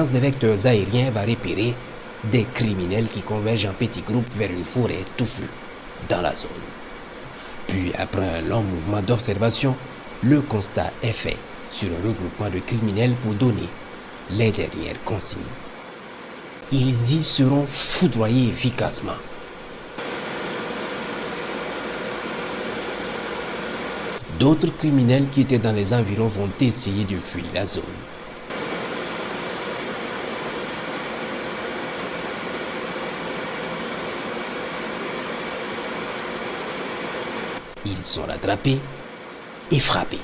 des vecteurs aériens va repérer des criminels qui convergent en petits groupes vers une forêt touffue dans la zone. Puis, après un long mouvement d'observation, le constat est fait sur un regroupement de criminels pour donner les dernières consignes. Ils y seront foudroyés efficacement. D'autres criminels qui étaient dans les environs vont essayer de fuir la zone. Ils sont rattrapés et frappés.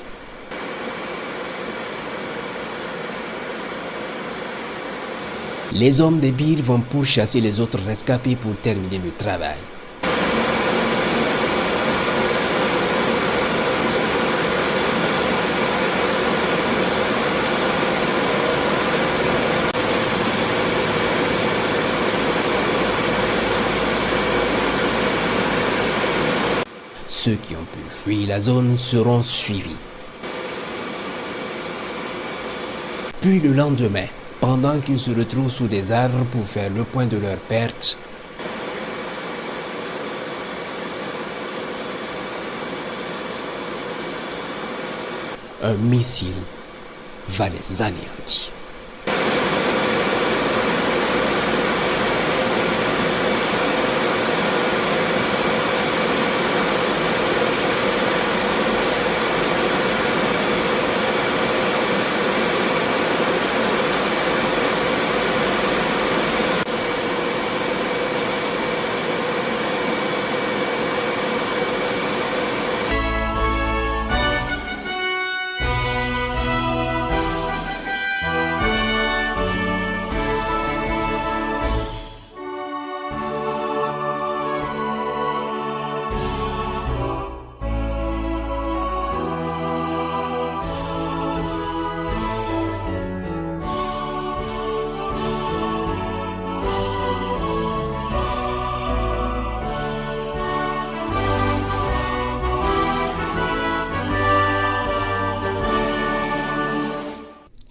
Les hommes des Birs vont pourchasser les autres rescapés pour terminer le travail. Ceux qui ont pu fuir la zone seront suivis. Puis le lendemain, pendant qu'ils se retrouvent sous des arbres pour faire le point de leur perte, un missile va les anéantir.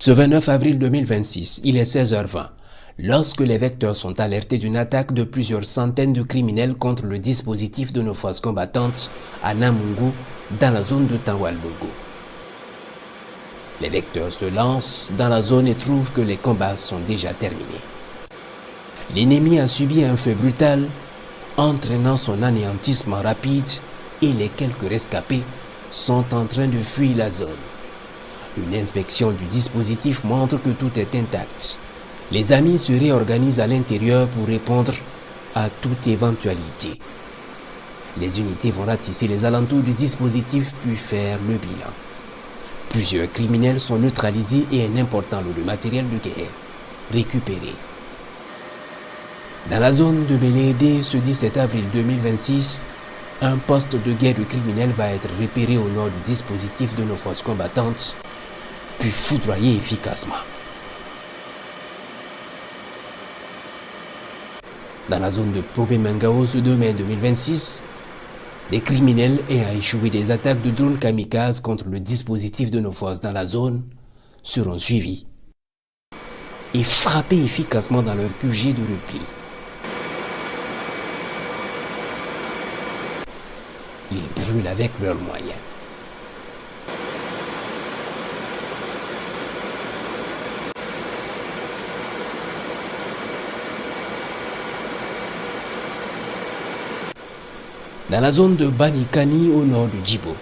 Ce 29 avril 2026, il est 16h20, lorsque les vecteurs sont alertés d'une attaque de plusieurs centaines de criminels contre le dispositif de nos forces combattantes à Namungo, dans la zone de Tanwalbogo. Les vecteurs se lancent dans la zone et trouvent que les combats sont déjà terminés. L'ennemi a subi un feu brutal, entraînant son anéantissement rapide, et les quelques rescapés sont en train de fuir la zone. Une inspection du dispositif montre que tout est intact. Les amis se réorganisent à l'intérieur pour répondre à toute éventualité. Les unités vont ratisser les alentours du dispositif puis faire le bilan. Plusieurs criminels sont neutralisés et un important lot de matériel de guerre récupéré. Dans la zone de Belédé, ce 17 avril 2026, un poste de guerre de criminels va être repéré au nord du dispositif de nos forces combattantes, puis foudroyé efficacement. Dans la zone de Popé-Mangao, ce 2 mai 2026, des criminels ayant échoué des attaques de drones kamikazes contre le dispositif de nos forces dans la zone seront suivis et frappés efficacement dans leur QG de repli. Ils brûlent avec leurs moyens. Dans la zone de Banikani au nord du Djibo,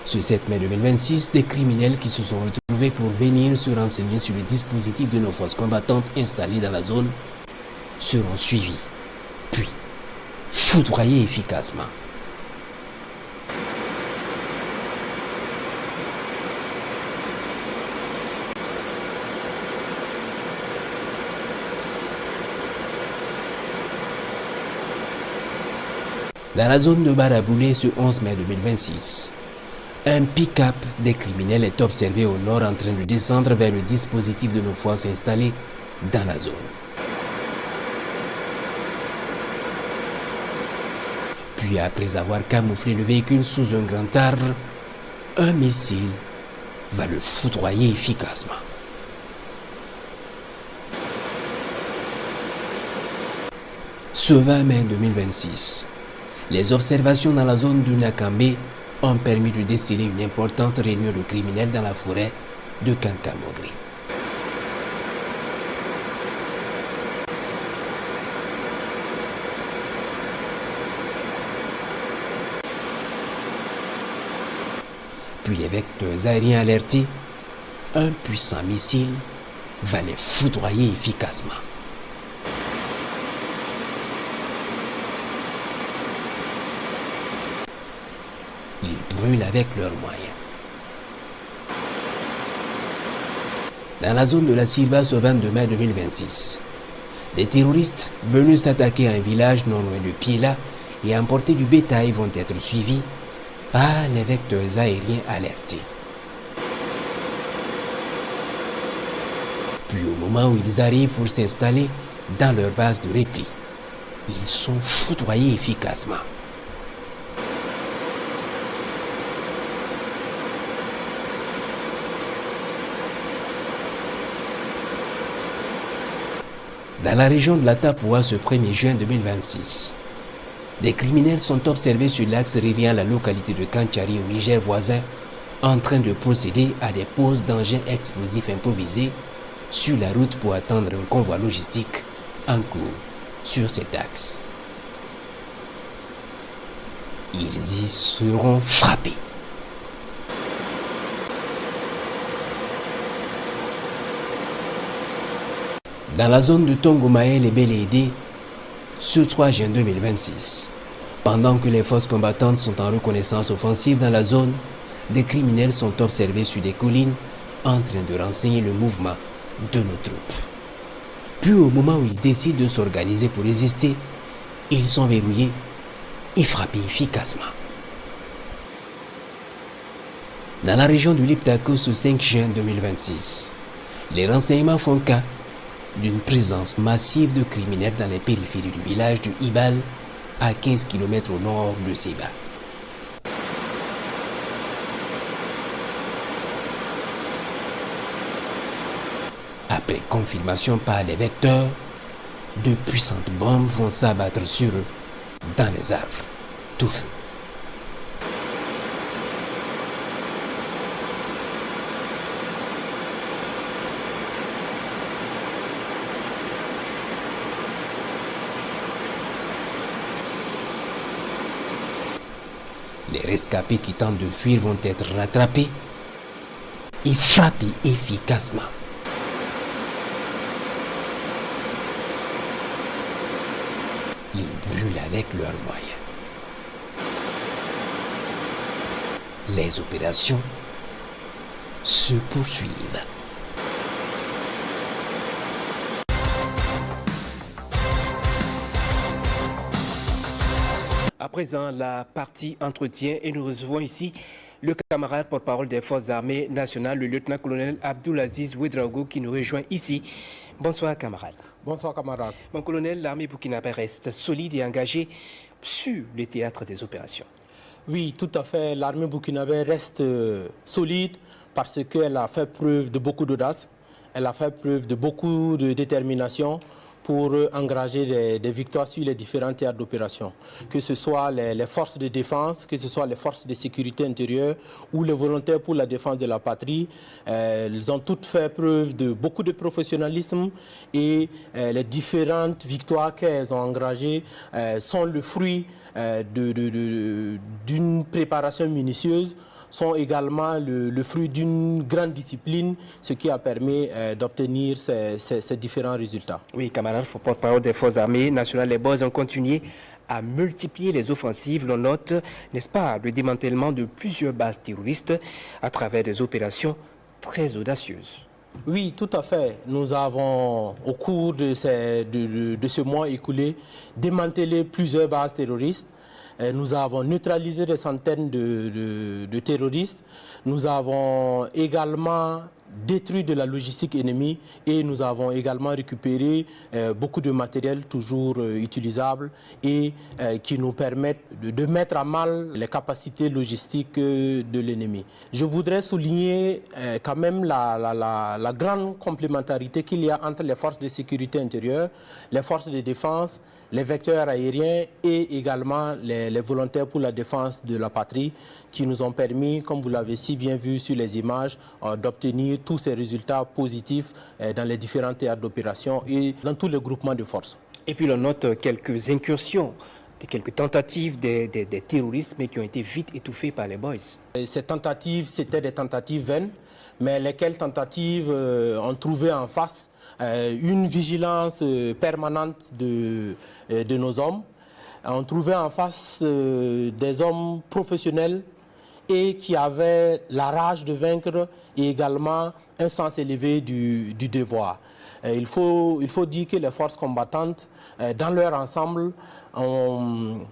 ce 7 mai 2026, des criminels qui se sont retrouvés pour venir se renseigner sur le dispositif de nos forces combattantes installées dans la zone seront suivis, puis foudroyés efficacement. Dans la zone de Baraboulé, ce 11 mai 2026, un pick-up des criminels est observé au nord en train de descendre vers le dispositif de nos forces installées dans la zone. Puis, après avoir camouflé le véhicule sous un grand arbre, un missile va le foudroyer efficacement. Ce 20 mai 2026, les observations dans la zone du Nakambe ont permis de déceler une importante réunion de criminels dans la forêt de Kankamogri. Puis les vecteurs aériens alertés, un puissant missile va les foudroyer efficacement. Ils brûlent avec leurs moyens. Dans la zone de la Silva ce 22 mai 2026, des terroristes venus s'attaquer à un village non loin de Piela et emporter du bétail vont être suivis par les vecteurs aériens alertés. Puis au moment où ils arrivent pour s'installer dans leur base de repli, ils sont foudroyés efficacement. Dans la région de la Tapua ce 1er juin 2026, des criminels sont observés sur l'axe reliant la localité de Kanchari au Niger voisin en train de procéder à des poses d'engins explosifs improvisés sur la route pour attendre un convoi logistique en cours sur cet axe. Ils y seront frappés. Dans la zone de Tongomaël et Belédé, ce 3 juin 2026, pendant que les forces combattantes sont en reconnaissance offensive dans la zone, des criminels sont observés sur des collines en train de renseigner le mouvement de nos troupes. Puis au moment où ils décident de s'organiser pour résister, ils sont verrouillés et frappés efficacement. Dans la région du Liptako ce 5 juin 2026, les renseignements font cas d'une présence massive de criminels dans les périphéries du village de Ibal, à 15 km au nord de Seba. Après confirmation par les vecteurs, de puissantes bombes vont s'abattre sur eux dans les arbres, tout feu. Les rescapés qui tentent de fuir vont être rattrapés et frappés efficacement. Ils brûlent avec leurs moyens. Les opérations se poursuivent. À présent, la partie entretien et nous recevons ici le camarade porte-parole des Forces armées nationales, le lieutenant-colonel Abdoulaziz Ouedraogo qui nous rejoint ici. Bonsoir camarade. Bonsoir camarade. Mon colonel, l'armée burkinabé reste solide et engagée sur le théâtre des opérations. Oui, tout à fait. L'armée burkinabé reste solide parce qu'elle a fait preuve de beaucoup d'audace, elle a fait preuve de beaucoup de détermination pour engager des victoires sur les différents théâtres d'opération. Que ce soit les forces de défense, que ce soit les forces de sécurité intérieure ou les volontaires pour la défense de la patrie, elles ont toutes fait preuve de beaucoup de professionnalisme et les différentes victoires qu'elles ont engagées sont le fruit d'une préparation minutieuse, sont également le fruit d'une grande discipline, ce qui a permis d'obtenir ces différents résultats. Oui, camarades, porte-parole des Forces armées nationales, les boys ont continué à multiplier les offensives. L'on note, n'est-ce pas, le démantèlement de plusieurs bases terroristes à travers des opérations très audacieuses. Oui, tout à fait. Nous avons, au cours de ce mois écoulé, démantelé plusieurs bases terroristes. Nous avons neutralisé des centaines de terroristes. Nous avons également détruit de la logistique ennemie et nous avons également récupéré beaucoup de matériel toujours utilisable et qui nous permettent de mettre à mal les capacités logistiques de l'ennemi. Je voudrais souligner quand même la grande complémentarité qu'il y a entre les forces de sécurité intérieure, les forces de défense, les vecteurs aériens et également les volontaires pour la défense de la patrie qui nous ont permis, comme vous l'avez si bien vu sur les images, d'obtenir tous ces résultats positifs dans les différents théâtres d'opération et dans tous les groupements de forces. Et puis on note quelques incursions, quelques tentatives des terroristes mais qui ont été vite étouffées par les boys. Ces tentatives, c'était des tentatives vaines, mais lesquelles tentatives ont trouvé en face une vigilance permanente de nos hommes. On trouvait en face des hommes professionnels et qui avaient la rage de vaincre et également un sens élevé du devoir. Il faut dire que les forces combattantes, dans leur ensemble, ont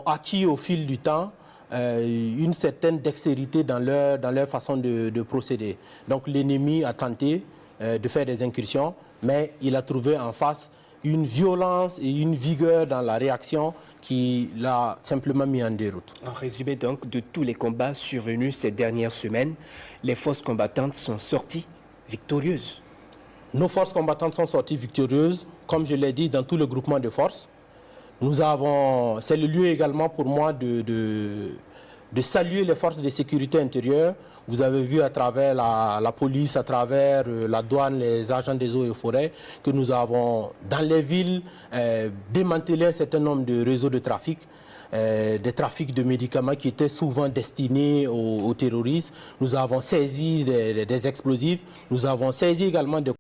acquis au fil du temps une certaine dextérité dans leur façon de procéder. Donc l'ennemi a tenté de faire des incursions, mais il a trouvé en face une violence et une vigueur dans la réaction qui l'a simplement mis en déroute. En résumé donc, de tous les combats survenus ces dernières semaines, les forces combattantes sont sorties victorieuses. Nos forces combattantes sont sorties victorieuses, comme je l'ai dit, dans tout le groupement de forces. C'est le lieu également pour moi de saluer les forces de sécurité intérieure. Vous avez vu à travers la police, à travers la douane, les agents des eaux et forêts, que nous avons, dans les villes, démantelé un certain nombre de réseaux de trafic, des trafics de médicaments qui étaient souvent destinés aux terroristes. Nous avons saisi des explosifs, nous avons saisi également des